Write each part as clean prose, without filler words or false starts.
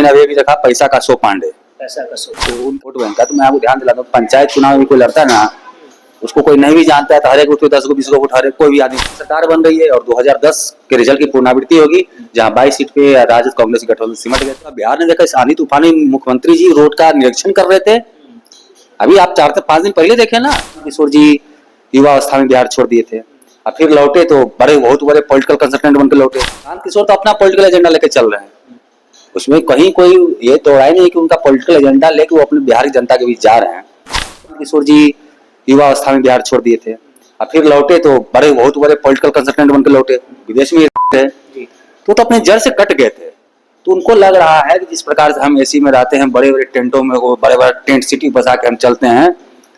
मैंने अभी रखा पैसा का 100 पांडे। पैसा का सो तो उन वोट बैंक का तो मैं आपको ध्यान दिलाता हूँ, पंचायत चुनाव में कोई लड़ता है ना, उसको कोई नहीं भी जानता है तो हर एक उसको 10 को 20 को वोट हर एक कोई भी आदमी। सरकार बन रही है और 2010 के रिजल्ट की पुनरावृत्ति होगी, जहां 22 सीट पे राजद कांग्रेस की गठबंधन सिमट गए। तो बिहार ने देखा इस आंधी तूफानी मुख्यमंत्री जी रोड का निरीक्षण कर रहे थे। अभी आप 4 से 5 दिन पहले देखे ना, किशोर जी युवा अवस्था में बिहार छोड़ दिए थे, अब फिर लौटे तो बहुत बड़े पॉलिटिकल कंसल्टेंट बनकर लौटे। प्रशांत किशोर तो अपना पॉलिटिकल एजेंडा लेकर चल रहे हैं, उसमें कहीं कोई ये तो है नहीं कि उनका पॉलिटिकल एजेंडा लेके वो अपने बिहार की जनता के बीच जा रहे हैं। किशोर जी युवा अवस्था में बिहार छोड़ दिए थे, अब फिर लौटे तो बहुत बड़े पॉलिटिकल कंसल्टेंट बनकर लौटे, विदेश में थे तो अपने जड़ से कट गए थे। तो उनको लग रहा है कि जिस प्रकार से हम एसी में रहते हैं, बड़े बड़े टेंटों में, वो बड़े बड़े टेंट सिटी बसा के हम चलते हैं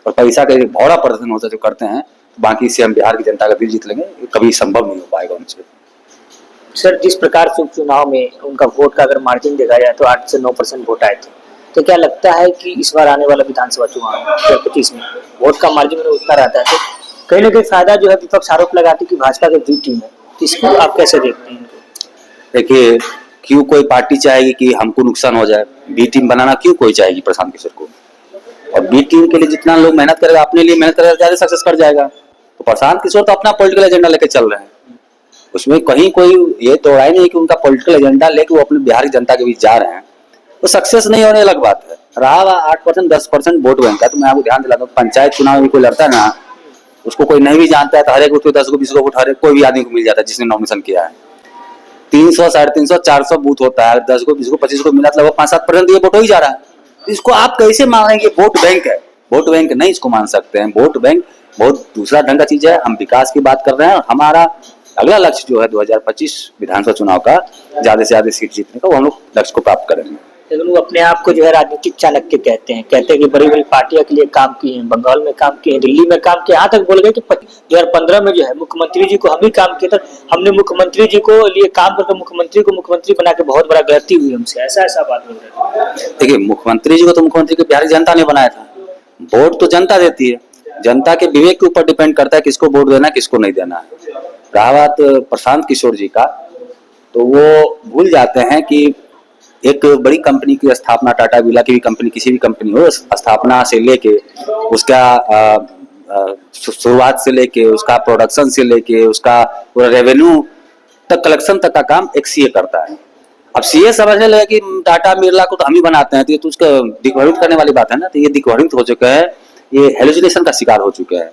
और पैसा का एक भौरा प्रदर्शन होता है जो करते हैं, तो बाकी से हम बिहार की जनता का दिल जीत लेंगे, कभी संभव नहीं हो पाएगा उनसे। सर, जिस प्रकार से उपचुनाव में उनका वोट का अगर मार्जिन देखा जाए तो 8 से 9% वोट आए थे, तो क्या लगता है कि इस बार आने वाला विधानसभा चुनाव 2025 में वोट का मार्जिन उतना रहता है तो कहीं ना कहीं फायदा जो है विपक्ष आरोप लगाती है कि भाजपा की बी टीम है, इसको आप कैसे देखते हैं? देखिए, क्यों कोई पार्टी चाहेगी कि हमको नुकसान हो जाए? बी टीम बनाना क्यों कोई चाहेगी प्रशांत किशोर को? और बी टीम के लिए जितना लोग मेहनत करेगा, अपने लिए मेहनत करेगा, ज्यादा सक्सेस कर जाएगा। तो प्रशांत किशोर तो अपना पॉलिटिकल एजेंडा लेकर चल रहे हैं, उसमें कहीं कोई ये तो है नहीं कि उनका पॉलिटिकल एजेंडा लेके वो अपने बिहार की जनता के बीच जा रहे हैं, तो सक्सेस नहीं होने अलग बात है। रहा 8% 10% वोट बैंक का, तो मैं आपको ध्यान दिलाता हूँ, पंचायत चुनाव में कोई लड़ता है ना, उसको कोई नहीं भी जानता है तो हर एक उसको 10 को 20 को वोट हर एक कोई भी आदमी को मिल जाता है जिसने नॉमिनेशन किया है। 300 350 400 बूथ होता है, 10 को 20 को 25 को मिला, लगभग 5-7% ये वोट हो ही जा रहा है। इसको आप कैसे मान रहे हैं कि वोट बैंक है? वोट बैंक नहीं इसको मान सकते हैं। वोट बैंक बहुत दूसरा ढंग का चीज है। हम विकास की बात कर रहे हैं और हमारा अगला लक्ष्य जो है 2025 विधानसभा चुनाव का ज्यादा से ज्यादा सीट जीतने का, वो हम लोग लक्ष्य को प्राप्त करेंगे। लेकिन वो अपने आप को जो है राजनीतिक चाणक्य कहते हैं कि बड़ी बड़ी पार्टियों के लिए काम किए हैं, बंगाल में काम किए हैं, दिल्ली में काम किए, यहाँ तक बोल गए कि 2015 में जो है मुख्यमंत्री जी को हम ही काम किए थे, हमने मुख्यमंत्री जी को लिए काम करके मुख्यमंत्री को मुख्यमंत्री बना के बहुत बड़ा गलती हुई हमसे, ऐसा बात बोल रहे हैं। देखिए, मुख्यमंत्री जी को तो मुख्यमंत्री को बिहार की जनता ने बनाया था, वोट तो जनता देती है, जनता के विवेक के ऊपर डिपेंड करता है किसको वोट देना किसको नहीं देना है। रहा बात प्रशांत किशोर जी का, तो वो भूल जाते हैं कि एक बड़ी कंपनी की स्थापना, टाटा बिरला की भी कंपनी, किसी भी कंपनी हो, स्थापना से लेके उसका शुरुआत से लेके उसका प्रोडक्शन से लेके उसका पूरा रेवेन्यू तक, कलेक्शन तक का काम एक सीए करता है। अब सीए समझने लगे कि टाटा बिरला को तो हम ही बनाते हैं, तो ये तो उसका दिग्भ्रमित करने वाली बात है ना। तो ये दिग्भ्रमित हो चुका है, ये हेलुसिनेशन का शिकार हो चुका है,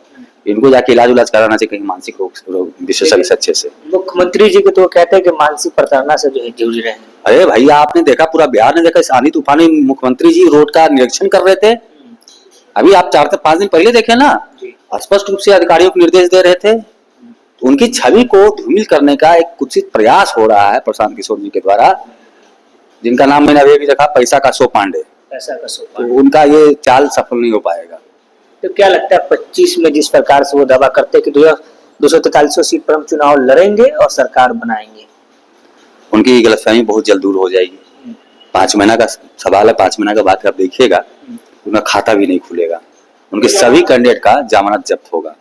इनको जाके इलाज कराना चाहिए कहीं मानसिक रोग विशेषज्ञ से अच्छे से। मुख्यमंत्री जी के तो कहते हैं कि मानसिक प्रताड़ना से जो है जूझ रहे हैं। अरे भैया, आपने देखा, पूरा बिहार ने देखा इस आंधी तूफानी मुख्यमंत्री जी रोड का निरीक्षण कर रहे थे। अभी आप 4 से 5 दिन पहले देखे ना, स्पष्ट रूप से अधिकारियों को निर्देश दे रहे थे। तो उनकी छवि को धूमिल करने का एक कुत्सित प्रयास हो रहा है प्रशांत किशोर जी के द्वारा, जिनका नाम मैंने अभी रखा पैसा का 100 पांडे। तो उनका ये चाल सफल नहीं हो पाएगा। तो क्या लगता है 25 में जिस प्रकार से वो दावा करते हैं कि 243 सीट पर हम चुनाव लड़ेंगे और सरकार बनाएंगे, उनकी गलतफहमी बहुत जल्द दूर हो जाएगी। 5 महीना का सवाल है, 5 महीना का बात आप देखिएगा, उनका खाता भी नहीं खुलेगा, उनके सभी कैंडिडेट का जमानत जब्त होगा।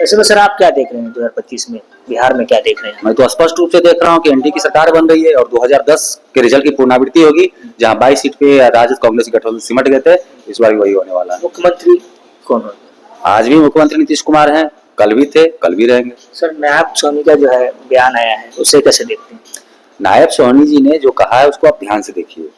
ऐसे में सर आप क्या देख रहे हैं 2025 में बिहार में, क्या देख रहे हैं? मैं तो स्पष्ट रूप से देख रहा हूँ कि एनडीए की सरकार बन रही है और 2010 के रिजल्ट की पुनरावृत्ति होगी, जहाँ 22 सीट पे राजद कांग्रेस की गठबंधन सिमट गए थे, इस बार वही होने वाला है। मुख्यमंत्री कौन होगा? आज भी मुख्यमंत्री नीतीश कुमार हैं, कल भी थे, कल भी रहेंगे। सर, नायब सोनी का जो है बयान आया है, उसे कैसे देखते हैं? नायब सोनी जी ने जो कहा है उसको आप ध्यान से देखिए।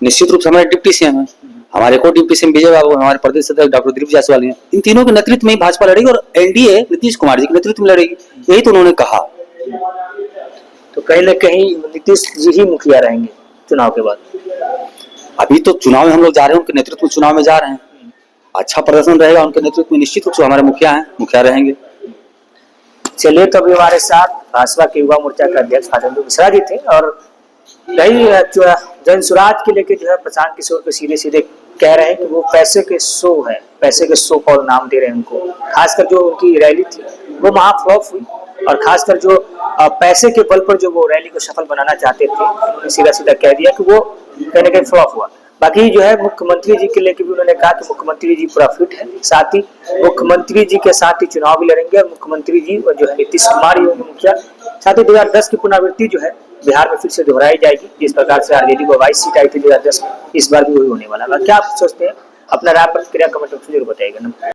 निश्चित रूप से हमारे डिप्टी सीएम है, हमारे को डिप्टी सीएम विजय बाबू, हमारे प्रदेश अध्यक्ष डॉक्टर दिलीप जायसवाल हैं, इन तीनों के नेतृत्व में ही भाजपा लड़ेगी और एनडीए नीतीश कुमार जी के नेतृत्व में लड़ेगी, यही तो उन्होंने कहा। तो कहीं न कहीं नीतीश जी ही मुखिया रहेंगे चुनाव के बाद। अभी तो चुनाव में हम लोग जा रहे हैं, उनके नेतृत्व में चुनाव में जा रहे हैं, अच्छा प्रदर्शन रहेगा उनके नेतृत्व में, निश्चित रूप से हमारे मुखिया हैं, मुखिया रहेंगे। चलिए, तो अभी हमारे साथ भाजपा के युवा मोर्चा के अध्यक्ष फातेंदु मिश्रा जी थे और कई जन सुराज के लेके जो है प्रशांत किशोर को सीधे सीधे कह रहे हैं कि वो पैसे के शो है, पैसे के शो का नाम दे रहे हैं उनको। खासकर जो उनकी रैली थी वो महाफ्लॉप हुई और खासकर जो पैसे के बल पर जो वो रैली को सफल बनाना चाहते थे, उन्होंने सीधा सीधा कह दिया कि वो कहीं ना कहीं फ्लॉप हुआ। बाकी जो है मुख्यमंत्री जी के लेके भी उन्होंने कहा कि मुख्यमंत्री जी पूरा फिट है, साथ ही मुख्यमंत्री जी के साथ ही चुनाव भी लड़ेंगे और मुख्यमंत्री जी और जो है नीतीश कुमार ही होंगे मुखिया। साथ ही 2010 की पुनरावृत्ति जो है बिहार में फिर से दोहराई जाएगी, जिस प्रकार से आरजेडी को 22 सीट आई थी 2010 में, इस बार भी वही होने वाला है। क्या आप सोचते हैं? अपना राय प्रतिक्रिया कमेंट बॉक्स में जरूर बताइएगा।